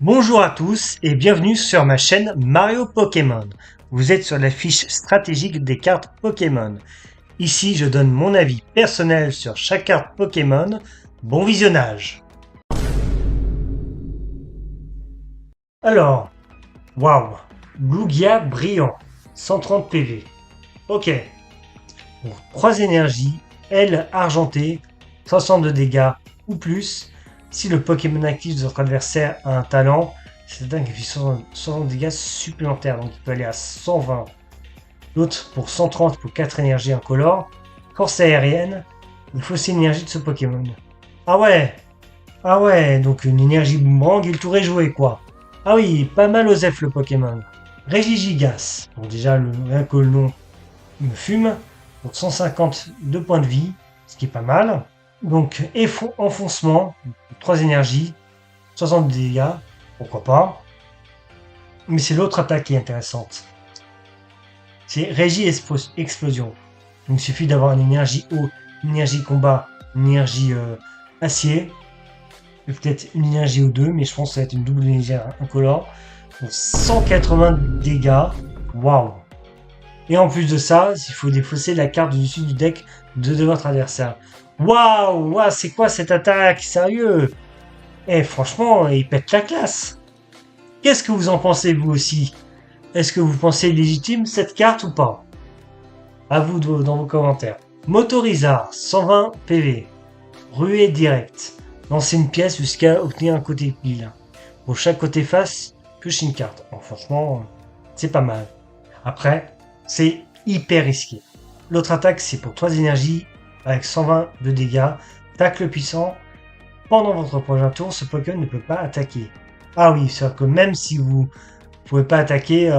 Bonjour à tous et bienvenue sur ma chaîne Mario Pokémon. Vous êtes sur la fiche stratégique des cartes Pokémon. Ici, je donne mon avis personnel sur chaque carte Pokémon. Bon visionnage. Alors, waouh, Lugia brillant, 130 PV. Ok, pour 3 énergies, aile argentée, 60 de dégâts ou plus. Si le Pokémon actif de votre adversaire a un talent, c'est dingue, il fait 60 dégâts supplémentaires, donc il peut aller à 120. L'autre pour 130 pour 4 énergies incolores. Force aérienne, il faut aussi l'énergie de ce Pokémon. Ah ouais, donc une énergie boomerang et le tour est joué quoi. Ah oui, pas mal aux F le Pokémon. Régigigas, bon déjà rien que le nom me fume, pour 150 de points de vie, ce qui est pas mal. Donc enfoncement, 3 énergies, 60 dégâts, pourquoi pas. Mais c'est l'autre attaque qui est intéressante. C'est Régie Explosion. Donc il suffit d'avoir une énergie eau, une énergie combat, une énergie acier, et peut-être une énergie O2, mais je pense que ça va être une double énergie incolore. Pour 180 dégâts, waouh! Et en plus de ça, il faut défausser la carte du dessus du deck de votre adversaire. Waouh, c'est quoi cette attaque? Sérieux? Franchement, il pète la classe. Qu'est-ce que vous en pensez vous aussi? Est-ce que vous pensez légitime cette carte ou pas? À vous dans vos commentaires. Motorizard, 120 PV. Ruée direct. Lancer une pièce jusqu'à obtenir un côté pile. Pour chaque côté face, pioche une carte. Bon, franchement, c'est pas mal. Après, c'est hyper risqué. L'autre attaque, c'est pour 3 énergies avec 120 de dégâts. Tacle puissant. Pendant votre prochain tour, ce Pokémon ne peut pas attaquer. Ah oui, c'est-à-dire que même si vous pouvez pas attaquer,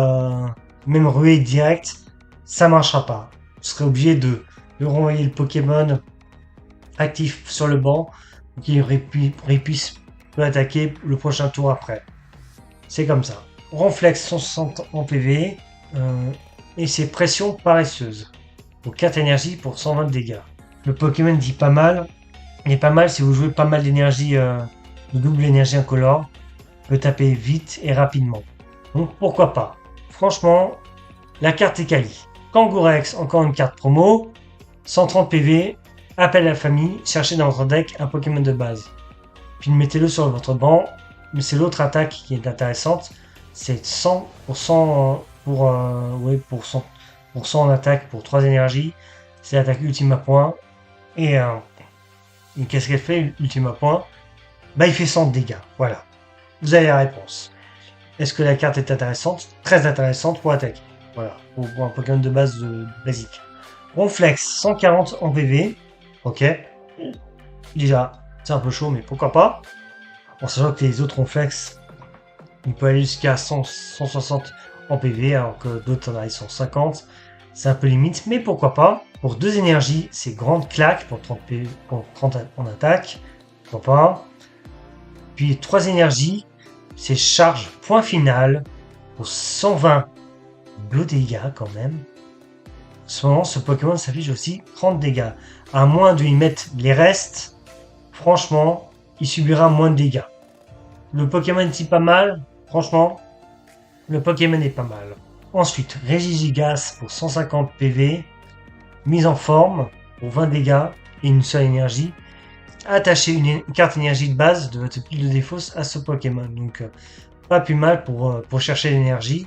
même ruée direct, ça marchera pas. Vous serez obligé de renvoyer le Pokémon actif sur le banc pour qu'il puisse attaquer le prochain tour après. C'est comme ça. Ronflex 160 en PV et c'est pression paresseuse. Pour 4 énergies pour 120 dégâts. Le Pokémon dit pas mal. Il est pas mal si vous jouez pas mal d'énergie, de double énergie incolore. Peut taper vite et rapidement. Donc pourquoi pas. Franchement, la carte est quali. Kangourex, encore une carte promo. 130 PV. Appel à la famille. Cherchez dans votre deck un Pokémon de base. Puis mettez-le sur votre banc. Mais c'est l'autre attaque qui est intéressante. C'est 100% pour 100% en attaque pour 3 énergies. C'est l'attaque ultime à point. Et qu'est-ce qu'elle fait, ultime à point? Bah, il fait 100 dégâts. Voilà. Vous avez la réponse. Est-ce que la carte est intéressante? Très intéressante pour attaquer. Voilà. Pour un Pokémon de base basique. Ronflex, 140 en PV. Ok. Déjà, c'est un peu chaud, mais pourquoi pas? En sachant que les autres Ronflex, il peut aller jusqu'à 160 en PV, alors que d'autres en arrivent 150. C'est un peu limite, mais pourquoi pas. Pour 2 énergies, c'est grande claque pour 30 PV, pour 30 en attaque. Pourquoi pas. Puis 3 énergies, c'est charge point final pour 120 de dégâts quand même. En ce moment, ce Pokémon s'affiche aussi 30 dégâts. À moins de y mettre les restes, franchement, il subira moins de dégâts. Le Pokémon est pas mal, franchement, le Pokémon est pas mal. Ensuite, Régigigas pour 150 PV, mise en forme pour 20 dégâts et une seule énergie. Attachez une carte énergie de base de votre pile de défausse à ce Pokémon. Donc, pas plus mal pour chercher l'énergie.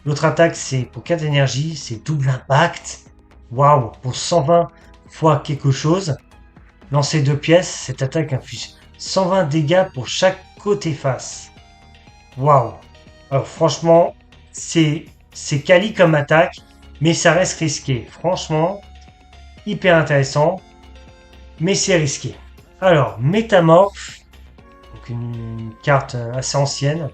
L'autre attaque, c'est pour 4 énergies, c'est double impact. Waouh, pour 120 fois quelque chose. Lancez 2 pièces, cette attaque inflige 120 dégâts pour chaque côté face. Waouh. Alors franchement, c'est quali comme attaque, mais ça reste risqué. Franchement, hyper intéressant, mais c'est risqué. Alors, Métamorphe, donc une carte assez ancienne,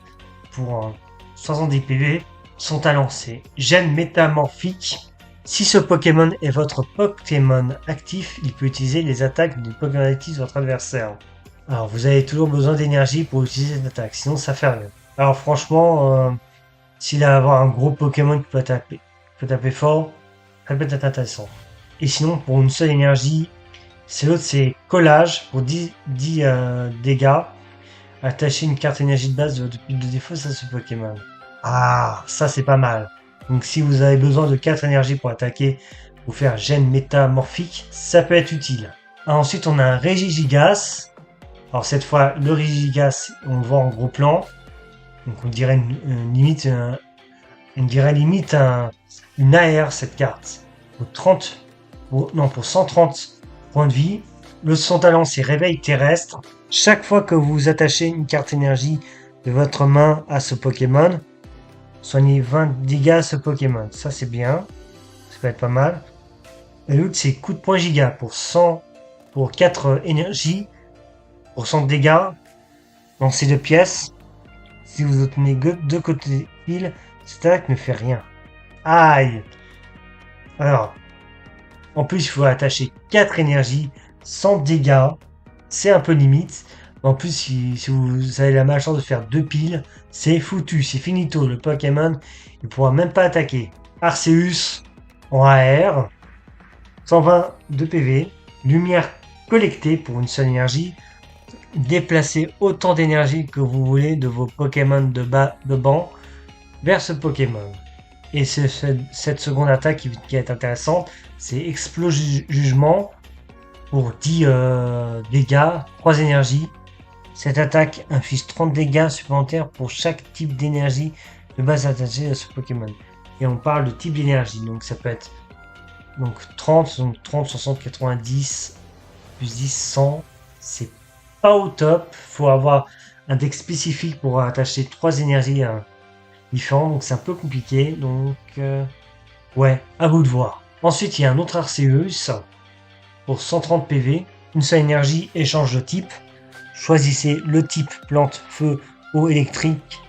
pour 70 PV. Son talent, c'est Gène Métamorphique. Si ce Pokémon est votre Pokémon actif, il peut utiliser les attaques du Pokémon actif de votre adversaire. Alors, vous avez toujours besoin d'énergie pour utiliser cette attaque, sinon ça fait rien. Alors franchement, s'il a avoir un gros Pokémon qui peut taper fort, ça peut être intéressant. Et sinon, pour une seule énergie, l'autre c'est Collage pour 10 dégâts. Attacher une carte énergie de base de pile de défausse à ce Pokémon. Ah, ça c'est pas mal. Donc si vous avez besoin de 4 énergies pour attaquer ou faire gène métamorphique, ça peut être utile. Ensuite on a un Regigigas. Alors cette fois le Regigigas on le voit en gros plan. Donc on dirait une AR cette carte. Pour 130 points de vie. Son talent c'est réveil terrestre. Chaque fois que vous attachez une carte énergie de votre main à ce Pokémon, soignez 20 dégâts à ce Pokémon. Ça c'est bien. Ça peut être pas mal. Et l'autre c'est coup de poing giga pour 4 énergies, pour 100 dégâts dans ces deux pièces. Si vous obtenez deux côtés pile, cette attaque ne fait rien. Aïe! Alors, en plus, il faut attacher 4 énergies, 100 dégâts. C'est un peu limite. En plus, si vous avez la malchance de faire 2 piles, c'est foutu, c'est finito. Le Pokémon, il pourra même pas attaquer. Arceus en AR, 120 de PV, lumière collectée pour une seule énergie. Déplacez autant d'énergie que vous voulez de vos Pokémon de banc vers ce Pokémon. Et cette seconde attaque qui est intéressante, c'est Jugement pour 10 dégâts, 3 énergies. Cette attaque inflige 30 dégâts supplémentaires pour chaque type d'énergie de base attachée à ce Pokémon. Et on parle de type d'énergie, donc ça peut être 30, 60, 90, plus 10, 100. C'est pas au top. Faut avoir un deck spécifique pour attacher 3 énergies différentes, donc c'est un peu compliqué. Donc, ouais, à vous de voir. Ensuite, il y a un autre Arceus pour 130 PV. Une seule énergie, échange de type. Choisissez le type plante, feu, eau électrique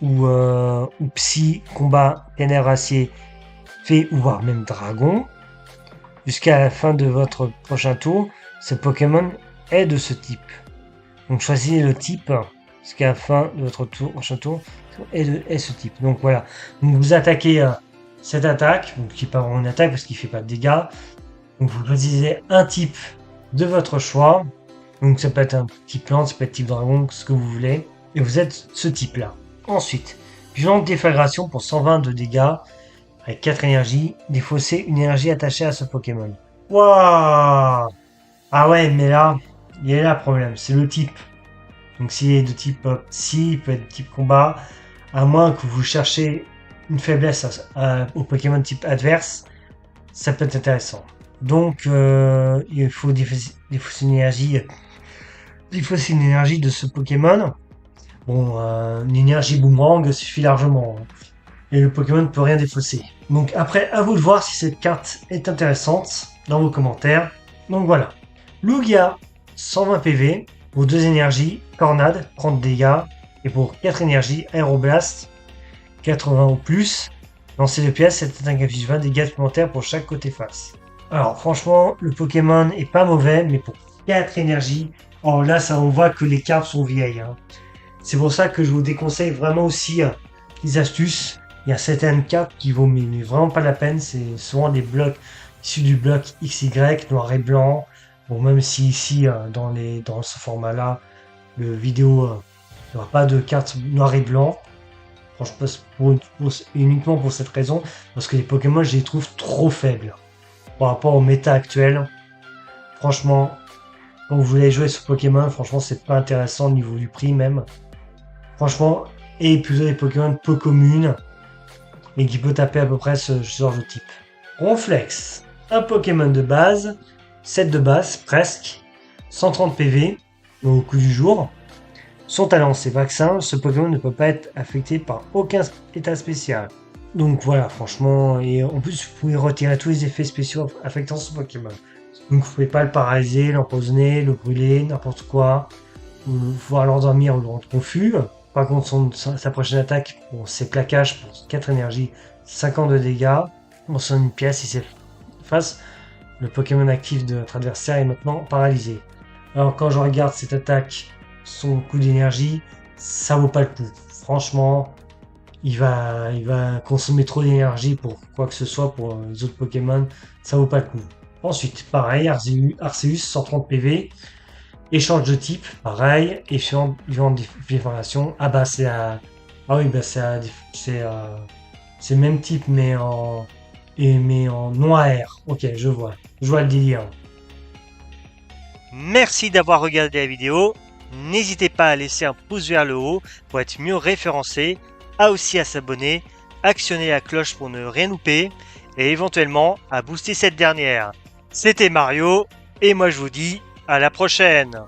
ou psy, combat, ténèbres, acier, fée ou voire même dragon. Jusqu'à la fin de votre prochain tour, ce Pokémon est de ce type. Donc choisissez le type jusqu'à la fin de votre prochain tour est ce type. Donc voilà. Donc vous attaquez cette attaque, qui n'est pas vraiment une attaque parce qu'il ne fait pas de dégâts. Donc vous choisissez un type de votre choix. Donc ça peut être un type plante, ça peut être type dragon, ce que vous voulez. Et vous êtes ce type-là. Ensuite, violente déflagration pour 120 de dégâts avec 4 énergies. Défausser une énergie attachée à ce Pokémon. Waouh! Ah ouais, mais là, il y a là le problème, c'est le type. Donc s'il est de type psy, il peut être de type combat, à moins que vous cherchez une faiblesse au Pokémon type adverse, ça peut être intéressant. Donc il faut défausser une énergie de ce Pokémon. Bon, une énergie boomerang suffit largement. Et le Pokémon ne peut rien défausser. Donc après, à vous de voir si cette carte est intéressante dans vos commentaires. Donc voilà. Lugia, 120 PV, pour 2 énergies, Tornade, 30 dégâts, et pour 4 énergies, Aéroblast, 80 ou plus. Dans ces deux pièces, cette attaque affiche 20 dégâts supplémentaires pour chaque côté face. Alors franchement, le Pokémon est pas mauvais, mais pour 4 énergies, oh là, ça on voit que les cartes sont vieilles. Hein. C'est pour ça que je vous déconseille vraiment aussi les astuces. Il y a certaines cartes qui vaut mais vraiment pas la peine. C'est souvent des blocs issus du bloc XY, noir et blanc. Bon, même si ici, dans ce format-là, le vidéo, il n'y aura pas de carte noir et blanc. Franchement, uniquement pour cette raison, parce que les Pokémon, je les trouve trop faibles par rapport au méta actuel. Franchement, quand vous voulez jouer ce Pokémon, franchement, c'est pas intéressant au niveau du prix même. Franchement, et plutôt des Pokémon peu communes, et qui peut taper à peu près ce genre de type. Ronflex, un Pokémon de base, 7 de base, presque, 130 PV au coup du jour. Son talent, c'est vaccin. Ce Pokémon ne peut pas être affecté par aucun état spécial. Donc voilà, franchement, et en plus, vous pouvez retirer tous les effets spéciaux affectant ce Pokémon. Donc vous pouvez pas le paralyser, l'empoisonner, le brûler, n'importe quoi, ou pouvoir l'endormir ou le rendre confus. Par contre, sa prochaine attaque, bon, c'est plaquage pour 4 énergies, 50 de dégâts. On sonne une pièce, il s'efface. Le Pokémon actif de notre adversaire est maintenant paralysé. Alors quand je regarde cette attaque, son coup d'énergie, ça vaut pas le coup. Franchement, il va consommer trop d'énergie pour quoi que ce soit pour les autres Pokémon, ça vaut pas le coup. Ensuite, pareil, Arceus 130 PV, Échange de type, pareil. Échange déformation. Ah bah c'est à... Ah oui, bah c'est le même type mais en non AR. Ok, je vois. Je vois le délire. Merci d'avoir regardé la vidéo. N'hésitez pas à laisser un pouce vers le haut pour être mieux référencé, aussi à s'abonner, actionner la cloche pour ne rien louper et éventuellement à booster cette dernière. C'était Mario et moi je vous dis à la prochaine.